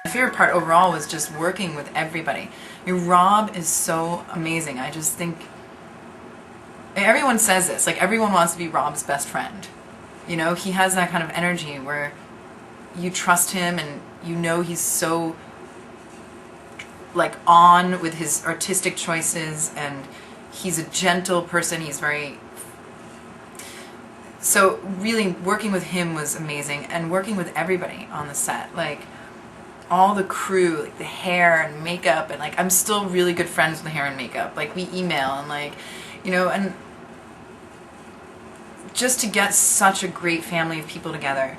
My favorite part overall was just working with everybody. I mean, Rob is so amazing. I just think everyone says this, like everyone wants to be Rob's best friend. You know, he has that kind of energy where you trust him and you know he's so like on with his artistic choices, and he's a gentle person. He's very, so really working with him was amazing, and working with everybody on the set, like all the crew, like the hair and makeup, and like I'm still really good friends with the hair and makeup. Like we email and like, you know, and just to get such a great family of people together,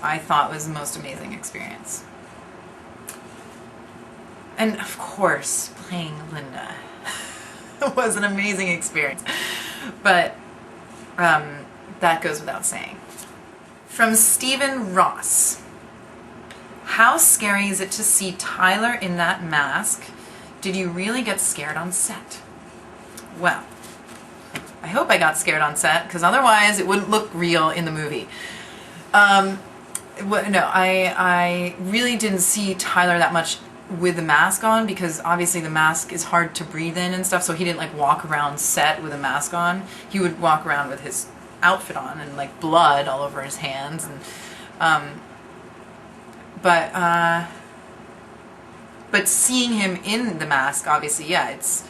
I thought was the most amazing experience. And of course, playing Linda was an amazing experience. But that goes without saying. From Stephen Ross. How scary is it to see Tyler in that mask? Did you really get scared on set? Well, I hope I got scared on set, because otherwise it wouldn't look real in the movie. No, I really didn't see Tyler that much with the mask on, because obviously the mask is hard to breathe in and stuff, so he didn't like walk around set with a mask on. He would walk around with his outfit on and like blood all over his hands, and but seeing him in the mask, obviously, yeah, it's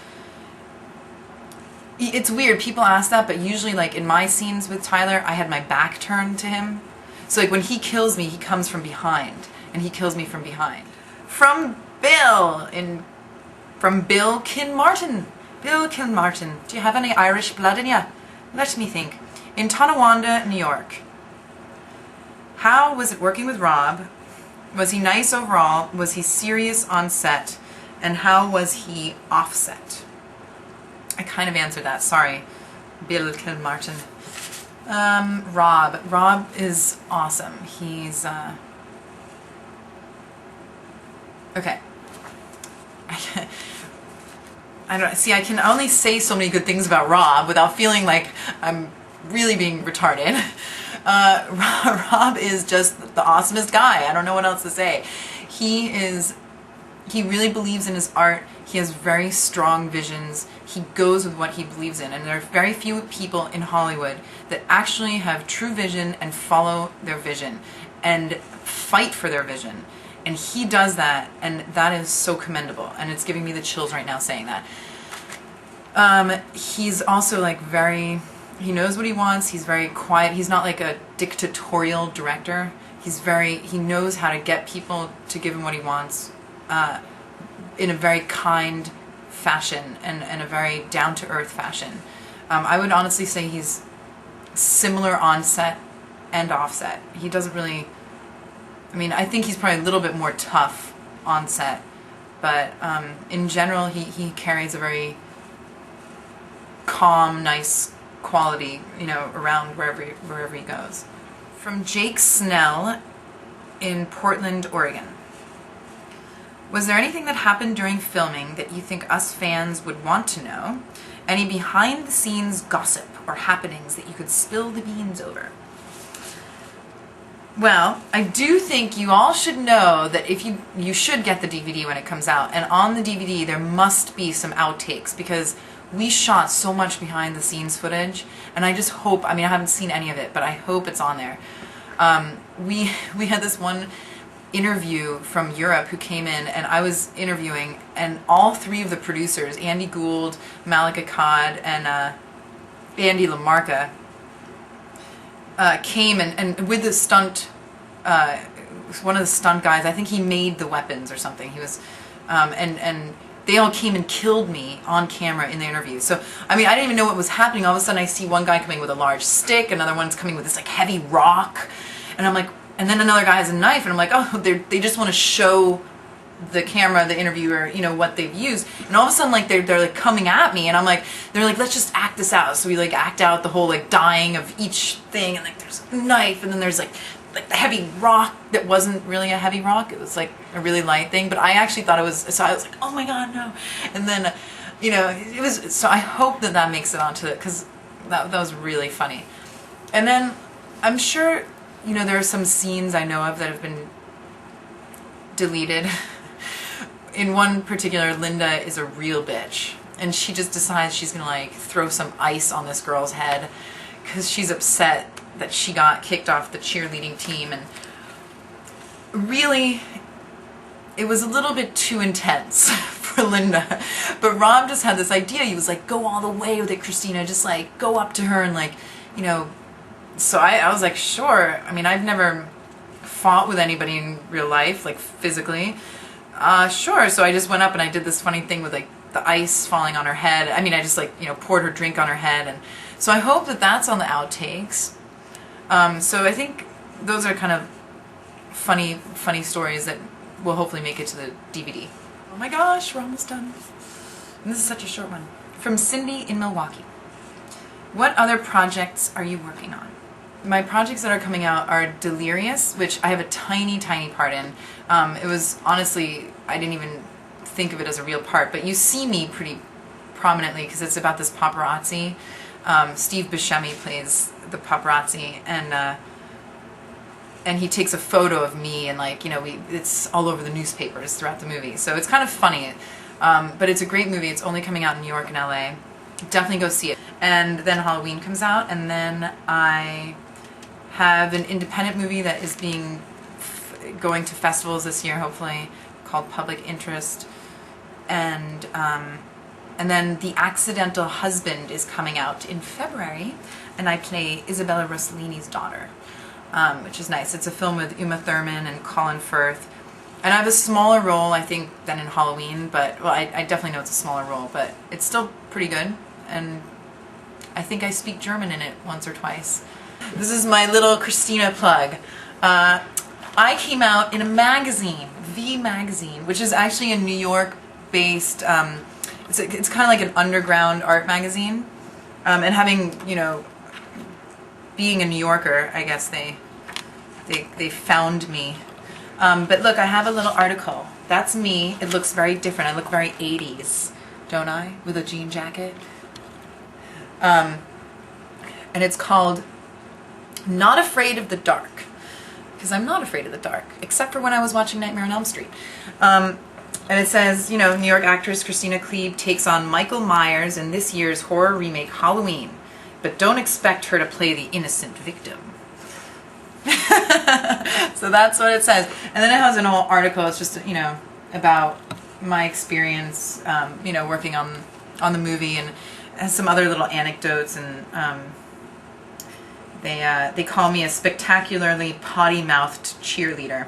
weird. People ask that, but usually like in my scenes with Tyler, I had my back turned to him. So like when he kills me, he comes from behind, and he kills me from behind. From Bill Kinmartin. Bill Kinmartin. Do you have any Irish blood in you? Let me think. In Tonawanda, New York. How was it working with Rob? Was he nice overall? Was he serious on set? And how was he off set? I kind of answered that. Sorry, Bill Kinmartin. Rob is awesome. He's okay. I don't see. I can only say so many good things about Rob without feeling like I'm really being retarded. Rob is just the awesomest guy. I don't know what else to say. He really believes in his art. He has very strong visions. He goes with what he believes in. And there are very few people in Hollywood that actually have true vision and follow their vision and fight for their vision. And he does that, and that is so commendable. And it's giving me the chills right now saying that. He's also like he knows what he wants. He's very quiet. He's not like a dictatorial director. He knows how to get people to give him what he wants in a very kind fashion and a very down-to-earth fashion. I would honestly say he's similar on set and off set. He doesn't really, I mean, I think he's probably a little bit more tough on set, but in general, he carries a very calm, nice quality, you know, around wherever he goes. From Jake Snell in Portland, Oregon. Was there anything that happened during filming that you think us fans would want to know? Any behind-the-scenes gossip or happenings that you could spill the beans over? Well, I do think you all should know that if you should get the DVD when it comes out, and on the DVD there must be some outtakes, because we shot so much behind-the-scenes footage, and I just hope, I mean, I haven't seen any of it, but I hope it's on there. We had this one interview from Europe who came in, and I was interviewing, and all three of the producers, Andy Gould, Malika Akkad, and Andy LaMarca, came and with the stunt, one of the stunt guys, I think he made the weapons or something. He was, and they all came and killed me on camera in the interview. So, I mean, I didn't even know what was happening. All of a sudden I see one guy coming with a large stick, another one's coming with this like heavy rock, and I'm like, and then another guy has a knife, and I'm like, oh, they just want to show the camera, the interviewer, you know, what they've used. And all of a sudden, like, they're like coming at me, and I'm like, they're like, let's just act this out. So we like act out the whole like dying of each thing, and like there's a knife, and then there's like the heavy rock that wasn't really a heavy rock. It was like a really light thing, but I actually thought it was, so I was like, oh my God, no. And then, you know, it was, so I hope that makes it onto it, because that was really funny. And then I'm sure, you know, there are some scenes I know of that have been deleted. In one particular, Linda is a real bitch, and she just decides she's gonna like throw some ice on this girl's head because she's upset that she got kicked off the cheerleading team. And really, it was a little bit too intense for Linda. But Rob just had this idea. He was like, go all the way with it, Christina. Just like go up to her and like, you know. So I was like, sure. I mean, I've never fought with anybody in real life, like physically. Sure. So I just went up and I did this funny thing with like the ice falling on her head. I mean, I just like, you know, poured her drink on her head. And so I hope that that's on the outtakes. So I think those are kind of funny stories that will hopefully make it to the DVD. Oh my gosh, we're almost done. And this is such a short one. From Cindy in Milwaukee. What other projects are you working on? My projects that are coming out are Delirious, which I have a tiny part in. It was, honestly, I didn't even think of it as a real part, but you see me pretty prominently because it's about this paparazzi. Steve Buscemi plays the paparazzi, and he takes a photo of me, and like, you know, it's all over the newspapers throughout the movie. So it's kind of funny, but it's a great movie. It's only coming out in New York and LA. Definitely go see it. And then Halloween comes out, and then I have an independent movie that is going to festivals this year, hopefully, called Public Interest. And then The Accidental Husband is coming out in February, and I play Isabella Rossellini's daughter, which is nice. It's a film with Uma Thurman and Colin Firth. And I have a smaller role, I think, than in Halloween, but, well, I definitely know it's a smaller role, but it's still pretty good, and I think I speak German in it once or twice. This is my little Christina plug. I came out in a magazine, V Magazine, which is actually a New York-based, it's kind of like an underground art magazine, and having, you know, being a New Yorker, I guess they found me. But look, I have a little article. That's me. It looks very different. I look very 80s, don't I? With a jean jacket. And it's called Not Afraid of the Dark. Because I'm not afraid of the dark, except for when I was watching Nightmare on Elm Street. And it says, you know, New York actress Christina Klebe takes on Michael Myers in this year's horror remake Halloween, but don't expect her to play the innocent victim. So that's what it says. And then it has an whole article. It's just, you know, about my experience, you know, working on the movie, and has some other little anecdotes. And they call me a spectacularly potty-mouthed cheerleader.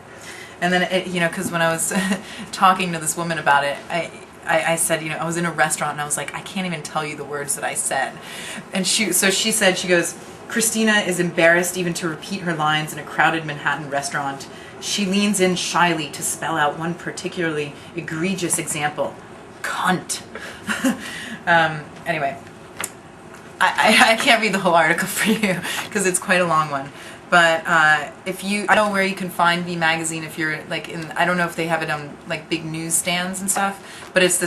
And then, it, you know, because when I was talking to this woman about it, I said, you know, I was in a restaurant and I was like, I can't even tell you the words that I said. And she said, she goes, Christina is embarrassed even to repeat her lines in a crowded Manhattan restaurant. She leans in shyly to spell out one particularly egregious example. Cunt. Anyway, I can't read the whole article for you because it's quite a long one. But if you, I don't know where you can find V Magazine if you're like in, I don't know if they have it on like big newsstands and stuff, but it's the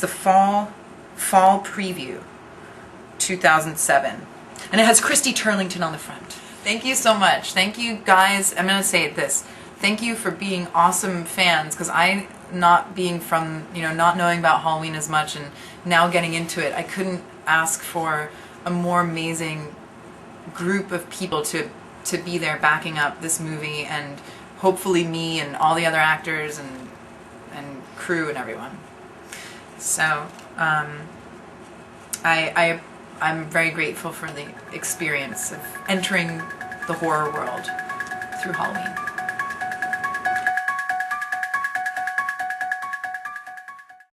fall preview 2007. And it has Christy Turlington on the front. Thank you so much. Thank you guys. I'm going to say this. Thank you for being awesome fans, because not being from, you know, not knowing about Halloween as much and now getting into it, I couldn't ask for a more amazing group of people to be there backing up this movie, and hopefully me and all the other actors and crew and everyone. So I'm very grateful for the experience of entering the horror world through Halloween.